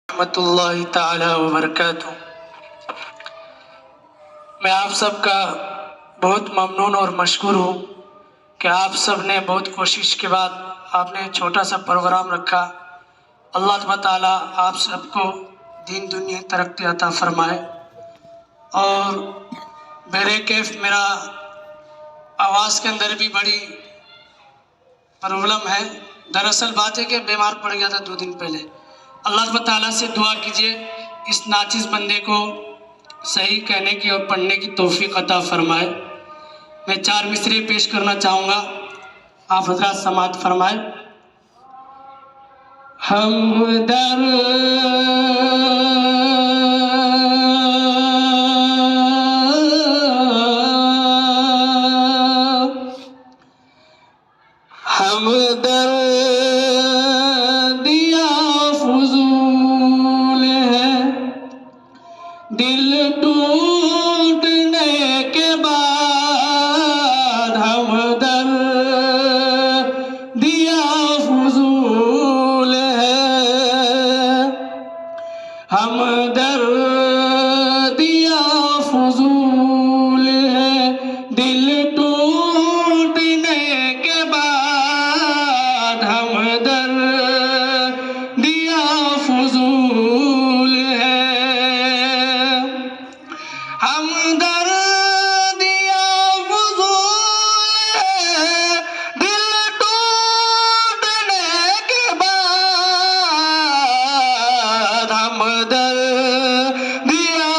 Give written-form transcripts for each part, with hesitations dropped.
रहमतुल्लाहि ताला व बरकातुहू। मैं आप सबका बहुत ममनून और मशकूर हूँ कि आप सब ने बहुत कोशिश के बाद आपने छोटा सा प्रोग्राम रखा। अल्लाह ताला आप सबको दीन दुनिया तरक्की अता फरमाए। और मेरे कैफ मेरा आवाज़ के अंदर भी बड़ी प्रॉब्लम है। दरअसल बात है कि बीमार पड़ गया था 2 दिन पहले। अल्लाह ताला से दुआ कीजिए इस नाचिज़ बंदे को सही कहने की और पढ़ने की तौफीक अता फरमाए। मैं 4 मिसरे पेश करना चाहूँगा, आप हजरात समाअत फरमाए। हमदर्दिया फुजूल है, दिल टूटने के बाद हमदर्दिया फुजूल है, हमदर्दिया फुजूल है, दिल टूटने के बाद हमदर्दिया फुजूल है, हमदर्दिया फुजूल है, दिल टूटने के बाद हमदर्दिया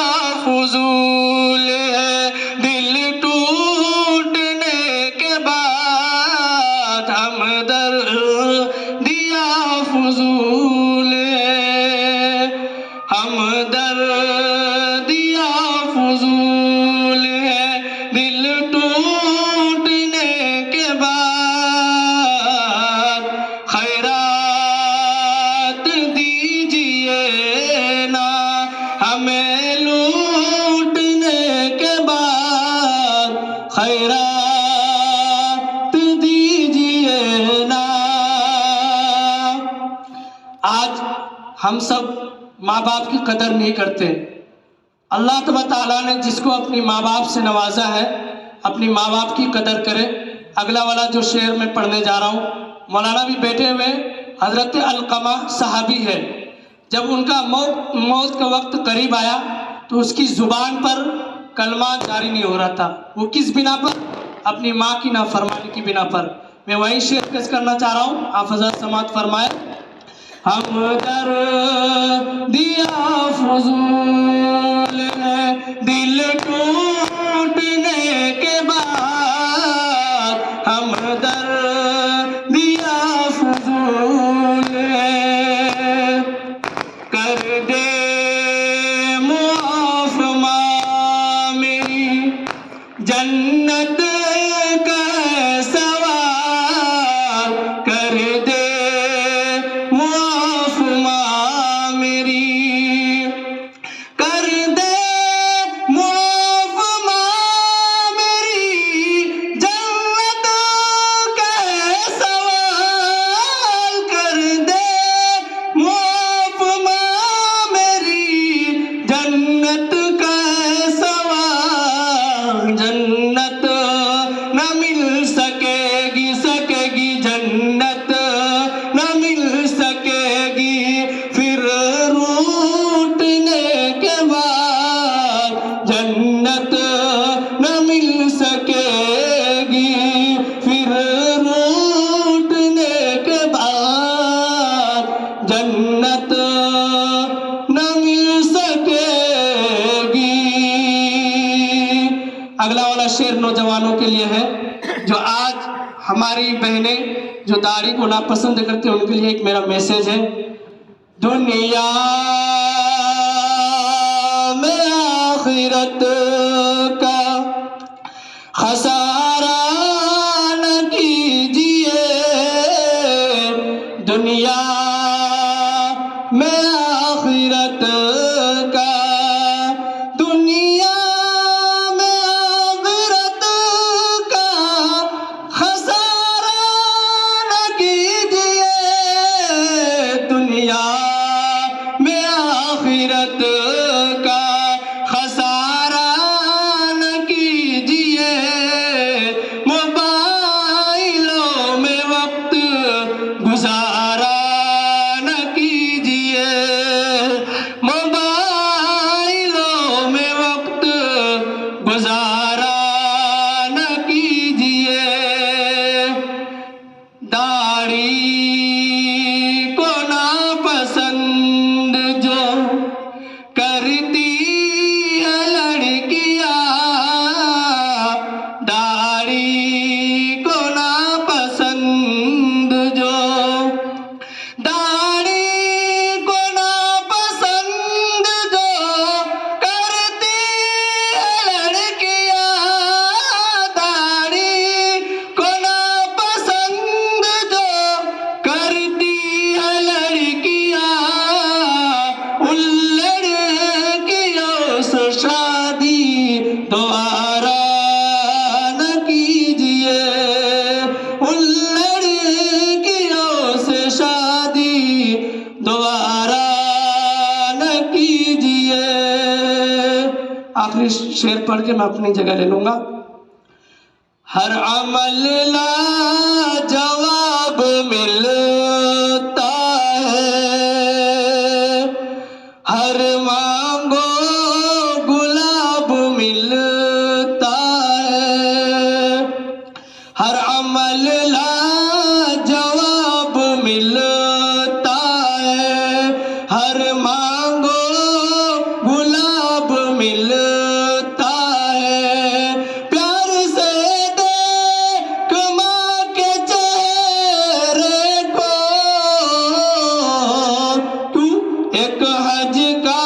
फुजूल है, दिल टूटने के बाद हमदर्दिया फुजूल है, हमदर्दिया फुजूल है, दिल टूटने के बाद खैरात दीजिए ना हमें लूटने के बाद, खैरात दीजिए ना। आज हम सब माँ बाप की कदर नहीं करते। अल्लाह ताला ने जिसको अपनी माँ बाप से नवाजा है, अपनी माँ बाप की कदर करे। अगला वाला जो शेर मैं पढ़ने जा रहा हूँ, मौलाना भी बैठे हुए, हजरत अलकमा सहाबी है। जब उनका मौत का वक्त करीब आया तो उसकी ज़ुबान पर कलमा जारी नहीं हो रहा था। वो किस बिना पर? अपनी माँ की नाफरमानी की बिना पर। मैं वही शेर पेश करना चाह रहा हूँ, आप हज़रत समाअत फरमाए। हमदर्दिया फुजूल है, दिल टूटने के बाद हमदर्दिया फुजूल है, कर दे मुआफ़ माँ मेरी जन्नत का सवाल, कर दे मुआफ़ माँ मेरी, कर दे मुआफ़ माँ मेरी जन्नत का सवाल, कर दे मुआफ़ माँ मेरी जन्नत का सवाल। जन्नत न मिल सकेगी जन्नत न मिल सकेगी फिर रूठने के बाद, जन्नत न मिल सकेगी फिर रूठने के बाद, जन्नत न मिल सकेगी। अगला वाला शेर नौजवानों के लिए है, जो आज हमारी बहनें जो दाढ़ी को नापसंद करते हैं उनके लिए एक मेरा मैसेज है। दुनिया में आखिरत का खसारा न कीजिए, दुनिया में आखिरत का, दुनिया में आखिरत का खसारा न कीजिए, दुनिया में आखिरत का खसारा न कीजिए, मोबाइलों में वक्त गुजारा न कीजिए, मोबाइलों में वक्त गुजारा न कीजिए। दाढ़ी को नापसंद जो करती है लड़कियां, दाढ़ी को नापसंद जो, दाढ़ी को नापसंद जो करती है लड़कियां, दाढ़ी को नापसंद जो करती है लड़कियां, उन लड़कियों से शादी दोबारा न कीजिए, उन लड़कियों से शादी दोबारा न कीजिए। आखिरी शेर पढ़ के मैं अपनी जगह ले लूंगा। हर अमल ला जवाब मिलता है, हर मांगो गुलाब मिलता है, हर अमल ला जवाब मिलता है, हर मांगो गुलाब मिलता है। प्यार से देख माँ के चेहरे को, तू एक हज का